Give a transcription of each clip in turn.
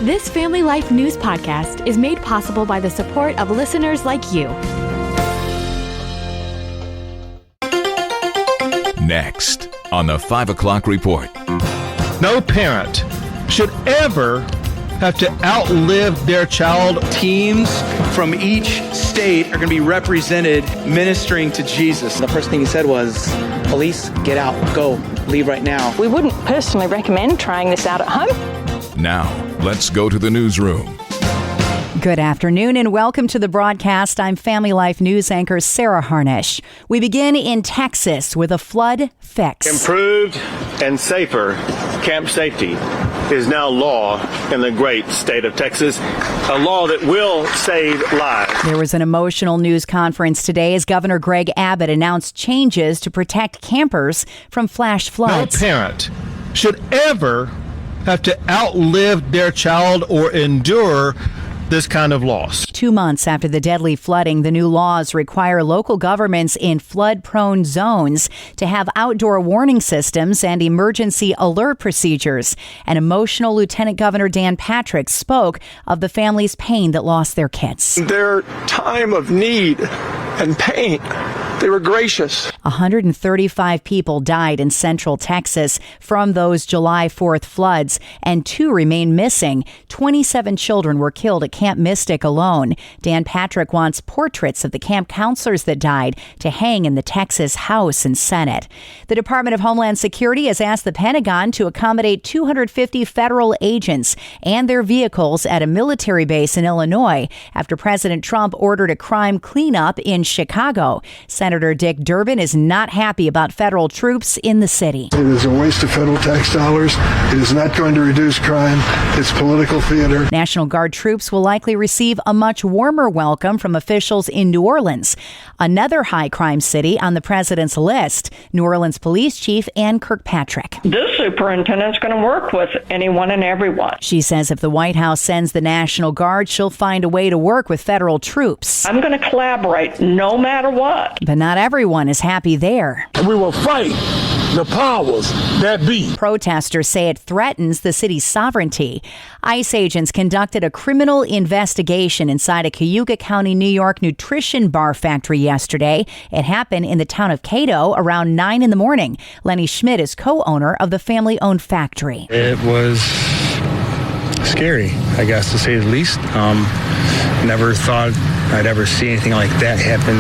This Family Life News podcast is made possible by the support of listeners like you. Next on the 5 o'clock report. No parent should ever have to outlive their child. Teams from each state are going to be represented ministering to Jesus. The first thing he said was, police, get out, go, leave right now. We wouldn't personally recommend trying this out at home. Now, let's go to the newsroom. Good afternoon and welcome to the broadcast. I'm Family Life News anchor Sarah Harnish. We begin in Texas with a flood fix. Improved and safer camp safety is now law in the great state of Texas, a law that will save lives. There was an emotional news conference today as Governor Greg Abbott announced changes to protect campers from flash floods. No parent should ever have to outlive their child or endure this kind of loss. 2 months after the deadly flooding, the new laws require local governments in flood-prone zones to have outdoor warning systems and emergency alert procedures. An emotional Lieutenant Governor Dan Patrick spoke of the family's pain that lost their kids. Their time of need and pain, they were gracious. 135 people died in central Texas from those July 4th floods, and 2 remain missing. 27 children were killed at Camp Mystic alone. Dan Patrick wants portraits of the camp counselors that died to hang in the Texas House and Senate. The Department of Homeland Security has asked the Pentagon to accommodate 250 federal agents and their vehicles at a military base in Illinois after President Trump ordered a crime cleanup in Chicago. Senator Dick Durbin is not happy about federal troops in the city. It is a waste of federal tax dollars. It is not going to reduce crime. It's political theater. National Guard troops will likely receive a much warmer welcome from officials in New Orleans, another high crime city on the president's list. New Orleans Police Chief Ann Kirkpatrick. This superintendent's going to work with anyone and everyone. She says if the White House sends the National Guard, she'll find a way to work with federal troops. I'm going to collaborate no matter what. But not everyone is happy there. We will fight the powers that be. Protesters say it threatens the city's sovereignty. ICE agents conducted a criminal investigation inside a Cayuga County, New York nutrition bar factory yesterday. It happened in the town of Cato around 9 in the morning. Lenny Schmidt is co-owner of the family-owned factory. It was scary, I guess, to say the least. Never thought I'd ever see anything like that happen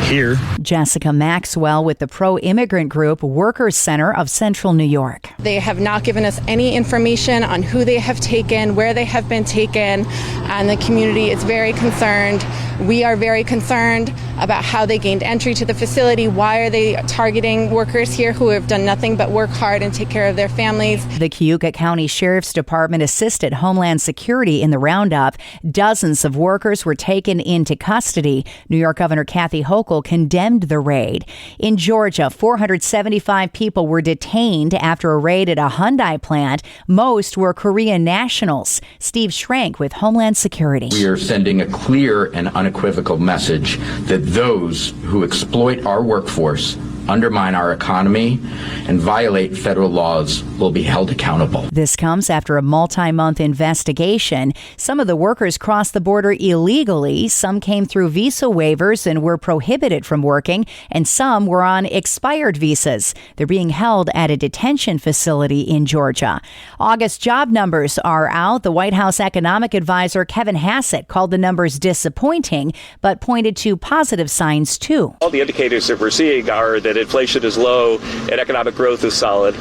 here. Jessica Maxwell with the pro-immigrant group Workers Center of Central New York. They have not given us any information on who they have taken, where they have been taken, and the community is very concerned. We are very concerned about how they gained entry to the facility. Why are they targeting workers here who have done nothing but work hard and take care of their families? The Cayuga County Sheriff's Department assisted Homeland Security in the roundup. Dozens of workers were taken into custody. New York Governor Kathy Hochul condemned the raid. In Georgia, 475 people were detained after a raid at a Hyundai plant. Most were Korean nationals. Steve Schrank with Homeland Security. We are sending a clear and unequivocal message that those who exploit our workforce, undermine our economy, and violate federal laws will be held accountable. This comes after a multi-month investigation. Some of the workers crossed the border illegally. Some came through visa waivers and were prohibited from working, and some were on expired visas. They're being held at a detention facility in Georgia. August job numbers are out. The White House economic advisor Kevin Hassett called the numbers disappointing, but pointed to positive signs too. All the indicators that we're seeing are that inflation is low and economic growth is solid.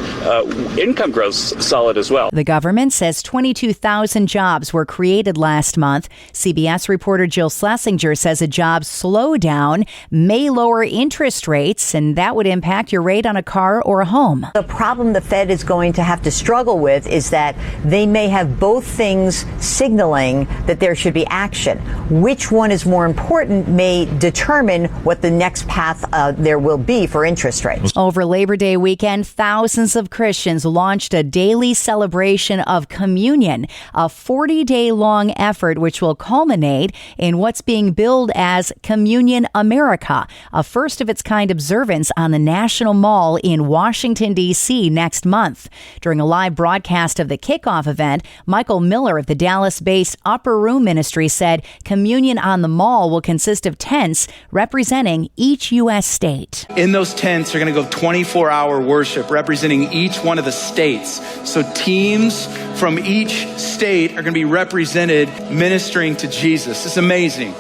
Income growth is solid as well. The government says 22,000 jobs were created last month. CBS reporter Jill Schlesinger says a job slowdown may lower interest rates, and that would impact your rate on a car or a home. The problem the Fed is going to have to struggle with is that they may have both things signaling that there should be action. Which one is more important may determine what the next path there will be for lower interest rates. Over Labor Day weekend, thousands of Christians launched a daily celebration of communion, a 40-day-long effort which will culminate in what's being billed as Communion America, a first-of-its-kind observance on the National Mall in Washington, D.C. next month. During a live broadcast of the kickoff event, Michael Miller of the Dallas-based Upper Room Ministry said communion on the mall will consist of tents representing each U.S. state. In those tents are going to go 24-hour worship representing each one of the states. So teams from each state are going to be represented ministering to Jesus. It's amazing.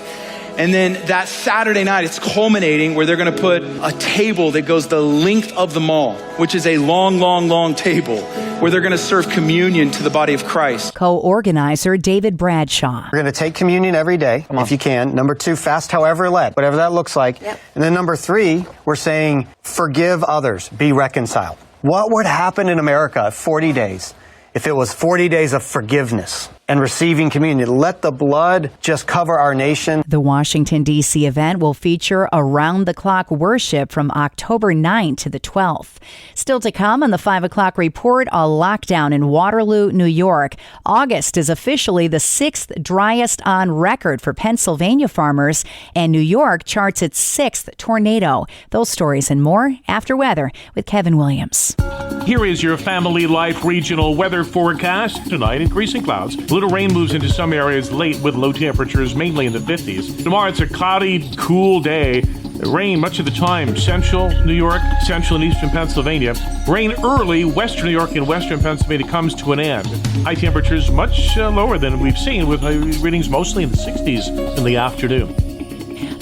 And then that Saturday night, it's culminating where they're going to put a table that goes the length of the mall, which is a long, long, long table, where they're going to serve communion to the body of Christ. Co-organizer David Bradshaw. We're going to take communion every day, if you can. Number 2, fast however led, whatever that looks like. Yep. And then number 3, we're saying forgive others, be reconciled. What would happen in America 40 days if it was 40 days of forgiveness and receiving communion? Let the blood just cover our nation. The Washington, D.C. event will feature around-the-clock worship from October 9th to the 12th. Still to come on the 5 o'clock report, a lockdown in Waterloo, New York. August is officially the 6th driest on record for Pennsylvania farmers, and New York charts its 6th tornado. Those stories and more after weather with Kevin Williams. Here is your Family Life regional weather forecast. Tonight, increasing clouds. Little rain moves into some areas late with low temperatures, mainly in the 50s. Tomorrow, it's a cloudy, cool day. Rain much of the time. Central New York, central and eastern Pennsylvania. Rain early. Western New York and western Pennsylvania comes to an end. High temperatures much lower than we've seen, with readings mostly in the 60s in the afternoon.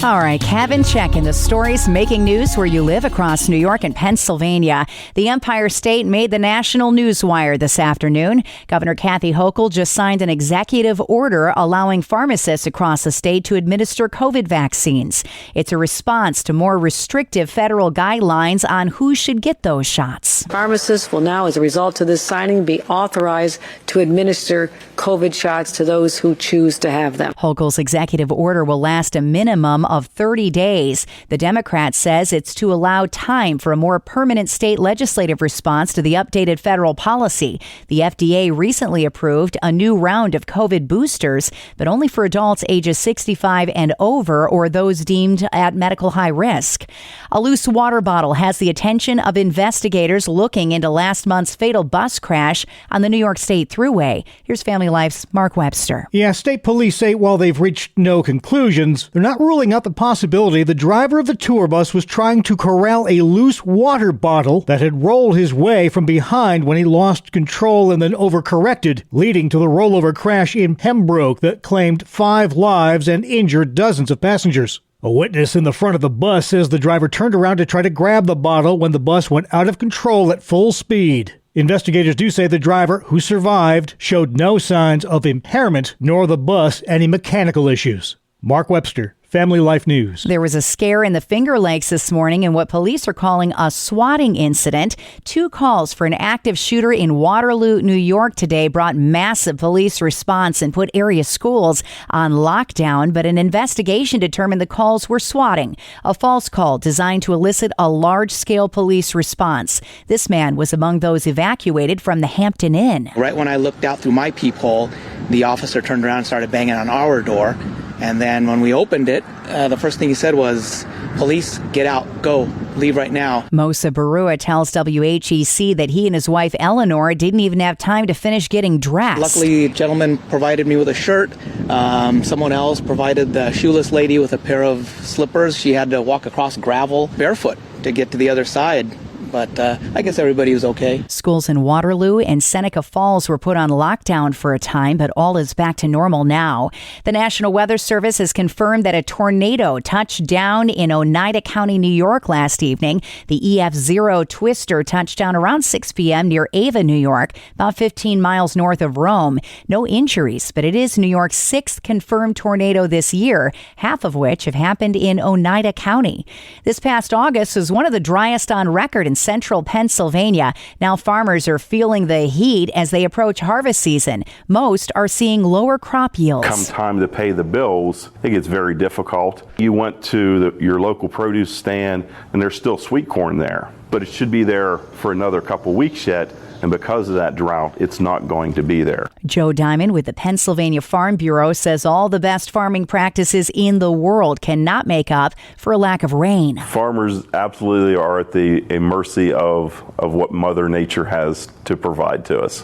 All right, Kevin, checking the stories making news where you live across New York and Pennsylvania. The Empire State made the national newswire this afternoon. Governor Kathy Hochul just signed an executive order allowing pharmacists across the state to administer COVID vaccines. It's a response to more restrictive federal guidelines on who should get those shots. Pharmacists will now, as a result of this signing, be authorized to administer COVID shots to those who choose to have them. Hochul's executive order will last a minimum of 30 days. The Democrat says it's to allow time for a more permanent state legislative response to the updated federal policy. The FDA recently approved a new round of COVID boosters, but only for adults ages 65 and over or those deemed at medical high risk. A loose water bottle has the attention of investigators looking into last month's fatal bus crash on the New York State Thruway. Here's Family Life's Mark Webster. Yeah, state police say while they've reached no conclusions, they're not ruling out the possibility the driver of the tour bus was trying to corral a loose water bottle that had rolled his way from behind when he lost control and then overcorrected, leading to the rollover crash in Pembroke that claimed 5 lives and injured dozens of passengers. A witness in the front of the bus says the driver turned around to try to grab the bottle when the bus went out of control at full speed. Investigators do say the driver, who survived, showed no signs of impairment, nor the bus any mechanical issues. Mark Webster, Family Life News. There was a scare in the Finger Lakes this morning in what police are calling a swatting incident. 2 calls for an active shooter in Waterloo, New York today brought massive police response and put area schools on lockdown, but an investigation determined the calls were swatting, a false call designed to elicit a large-scale police response. This man was among those evacuated from the Hampton Inn. Right when I looked out through my peephole, the officer turned around and started banging on our door. And then when we opened it, the first thing he said was, "Police, get out, go, leave right now." Mosa Barua tells WHEC that he and his wife Eleanor didn't even have time to finish getting dressed. Luckily, a gentleman provided me with a shirt. Someone else provided the shoeless lady with a pair of slippers. She had to walk across gravel barefoot to get to the other side. But I guess everybody was okay. Schools in Waterloo and Seneca Falls were put on lockdown for a time, but all is back to normal now. The National Weather Service has confirmed that a tornado touched down in Oneida County, New York last evening. The EF0 twister touched down around 6 p.m. near Ava, New York, about 15 miles north of Rome. No injuries, but it is New York's 6th confirmed tornado this year, half of which have happened in Oneida County. This past August was one of the driest on record in central Pennsylvania. Now farmers are feeling the heat as they approach harvest season. Most are seeing lower crop yields. Come time to pay the bills, it gets very difficult. You went to your local produce stand and there's still sweet corn there, but it should be there for another couple weeks yet. And because of that drought, it's not going to be there. Joe Diamond with the Pennsylvania Farm Bureau says all the best farming practices in the world cannot make up for a lack of rain. Farmers absolutely are at the mercy of what Mother Nature has to provide to us.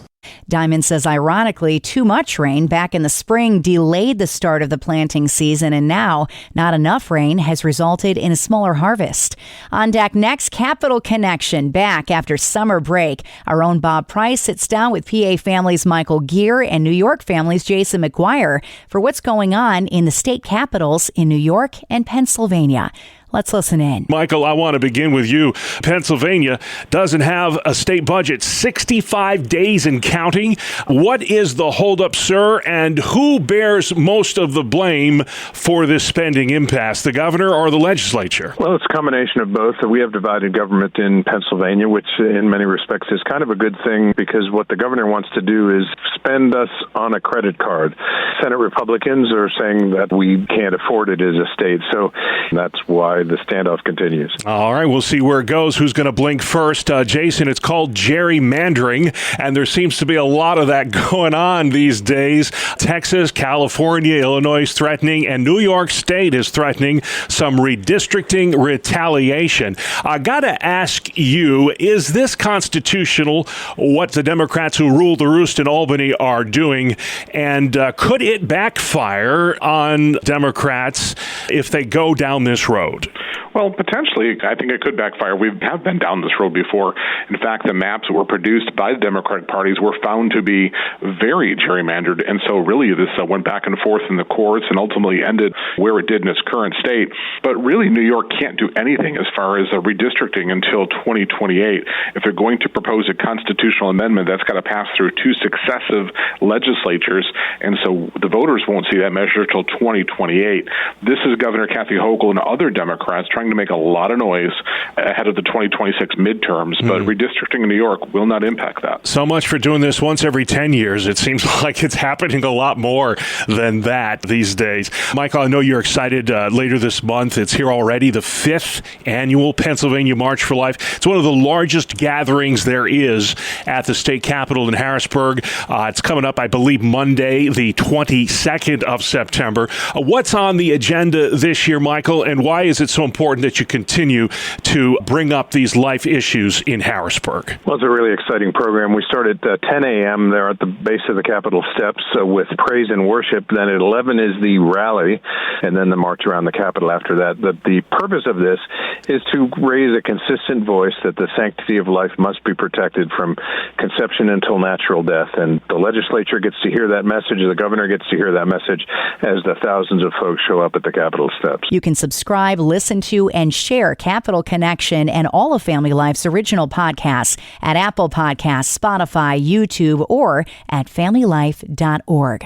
Diamond says, ironically, too much rain back in the spring delayed the start of the planting season, and now not enough rain has resulted in a smaller harvest. On deck next, Capital Connection back after summer break. Our own Bob Price sits down with PA families Michael Gear and New York families Jason McGuire for what's going on in the state capitals in New York and Pennsylvania. Let's listen in. Michael, I want to begin with you. Pennsylvania doesn't have a state budget, 65 days and counting. What is the holdup, sir, and who bears most of the blame for this spending impasse, the governor or the legislature? Well, it's a combination of both. We have divided government in Pennsylvania, which in many respects is kind of a good thing because what the governor wants to do is spend us on a credit card. Senate Republicans are saying that we can't afford it as a state, so that's why the standoff continues. All right, we'll see where it goes. Who's going to blink first? Jason, it's called gerrymandering, and there seems to be a lot of that going on these days. Texas, California, Illinois is threatening, and New York State is threatening some redistricting retaliation. I got to ask you, is this constitutional, what the Democrats who rule the roost in Albany are doing, and could it backfire on Democrats if they go down this road? Well, potentially, I think it could backfire. We have been down this road before. In fact, the maps that were produced by the Democratic parties were found to be very gerrymandered, and so really this went back and forth in the courts and ultimately ended where it did in its current state. But really, New York can't do anything as far as redistricting until 2028. If they're going to propose a constitutional amendment, that's got to pass through two successive legislatures, and so the voters won't see that measure until 2028. This is Governor Kathy Hochul and other Democrats trying to make a lot of noise ahead of the 2026 midterms, but redistricting in New York will not impact that. So much for doing this once every 10 years. It seems like it's happening a lot more than that these days. Michael, I know you're excited later this month. It's here already, the 5th annual Pennsylvania March for Life. It's one of the largest gatherings there is at the state capitol in Harrisburg. It's coming up, I believe, Monday, the 22nd of September. What's on the agenda this year, Michael, and why is it so important that you continue to bring up these life issues in Harrisburg? Well, it's a really exciting program. We start at 10 a.m. there at the base of the Capitol steps with praise and worship. Then at 11 is the rally, and then the march around the Capitol after that. The purpose of this is to raise a consistent voice that the sanctity of life must be protected from conception until natural death. And the legislature gets to hear that message. The governor gets to hear that message as the thousands of folks show up at the Capitol steps. You can subscribe, listen to, and share Capital Connection and all of Family Life's original podcasts at Apple Podcasts, Spotify, YouTube, or at familylife.org.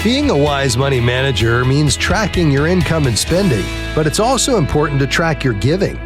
Being a wise money manager means tracking your income and spending, but it's also important to track your giving.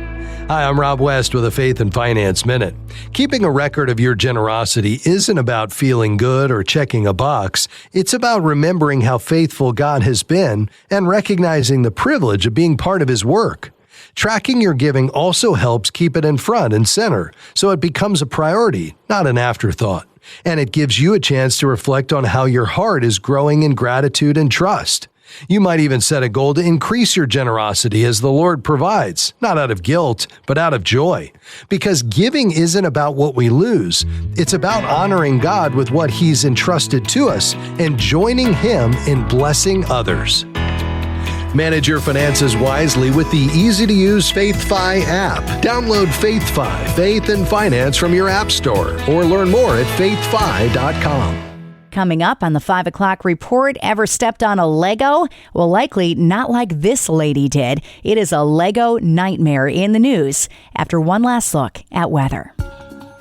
Hi, I'm Rob West with a Faith and Finance Minute. Keeping a record of your generosity isn't about feeling good or checking a box. It's about remembering how faithful God has been and recognizing the privilege of being part of His work. Tracking your giving also helps keep it in front and center, so it becomes a priority, not an afterthought. And it gives you a chance to reflect on how your heart is growing in gratitude and trust. You might even set a goal to increase your generosity as the Lord provides, not out of guilt, but out of joy. Because giving isn't about what we lose. It's about honoring God with what He's entrusted to us and joining Him in blessing others. Manage your finances wisely with the easy-to-use FaithFi app. Download FaithFi, Faith and Finance from your app store, or learn more at faithfi.com. Coming up on the 5 o'clock report, ever stepped on a Lego? Well, likely not like this lady did. It is a Lego nightmare in the news after one last look at weather.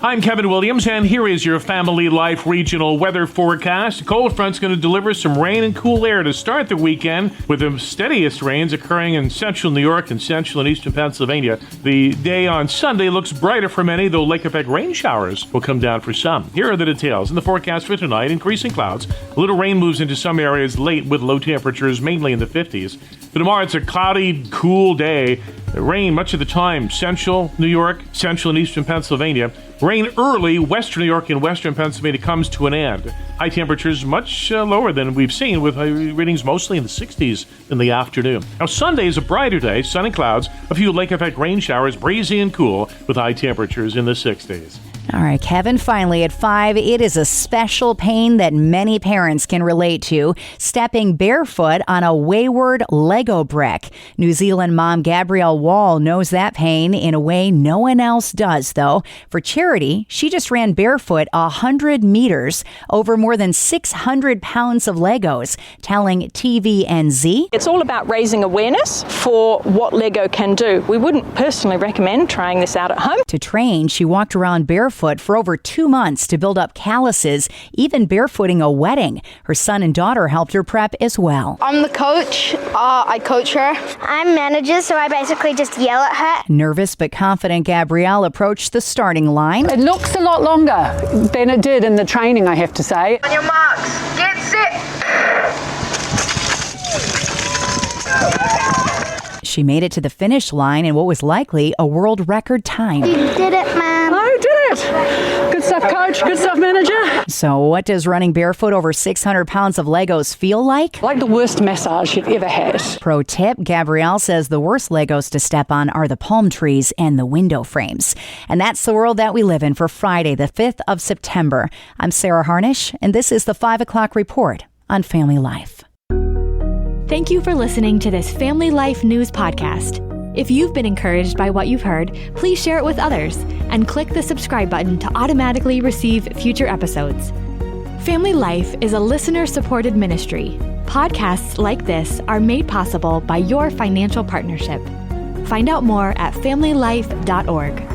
I'm Kevin Williams, and here is your Family Life regional weather forecast. A cold front's going to deliver some rain and cool air to start the weekend, with the steadiest rains occurring in central New York and central and eastern Pennsylvania. The day on Sunday looks brighter for many, though lake-effect rain showers will come down for some. Here are the details. In the forecast for tonight, increasing clouds. A little rain moves into some areas late with low temperatures mainly in the 50s. For tomorrow, it's a cloudy, cool day. Rain much of the time, central New York, central and eastern Pennsylvania. Rain early, western New York and western Pennsylvania comes to an end. High temperatures much lower than we've seen, with readings mostly in the 60s in the afternoon. Now, Sunday is a brighter day, sunny clouds, a few lake-effect rain showers, breezy and cool, with high temperatures in the 60s. All right, Kevin, finally at 5, it is a special pain that many parents can relate to, stepping barefoot on a wayward Lego brick. New Zealand mom Gabrielle Wall knows that pain in a way no one else does, though. For charity, she just ran barefoot 100 meters over more than 600 pounds of Legos, telling TVNZ. It's all about raising awareness for what Lego can do. We wouldn't personally recommend trying this out at home. To train, she walked around barefoot for over 2 months to build up calluses, even barefooting a wedding. Her son and daughter helped her prep as well. I'm the coach. I coach her. I'm manager, so I basically just yell at her. Nervous but confident, Gabrielle approached the starting line. It looks a lot longer than it did in the training, I have to say. On your marks, get set. She made it to the finish line in what was likely a world record time. You did it, Mom. I did it. Good stuff, Coach. Good stuff, Manager. So what does running barefoot over 600 pounds of Legos feel like? Like the worst massage you've ever had. Pro tip, Gabrielle says the worst Legos to step on are the palm trees and the window frames. And that's the world that we live in for Friday, the 5th of September. I'm Sarah Harnish, and this is the 5 o'clock report on Family Life. Thank you for listening to this Family Life News podcast. If you've been encouraged by what you've heard, please share it with others and click the subscribe button to automatically receive future episodes. Family Life is a listener-supported ministry. Podcasts like this are made possible by your financial partnership. Find out more at familylife.org.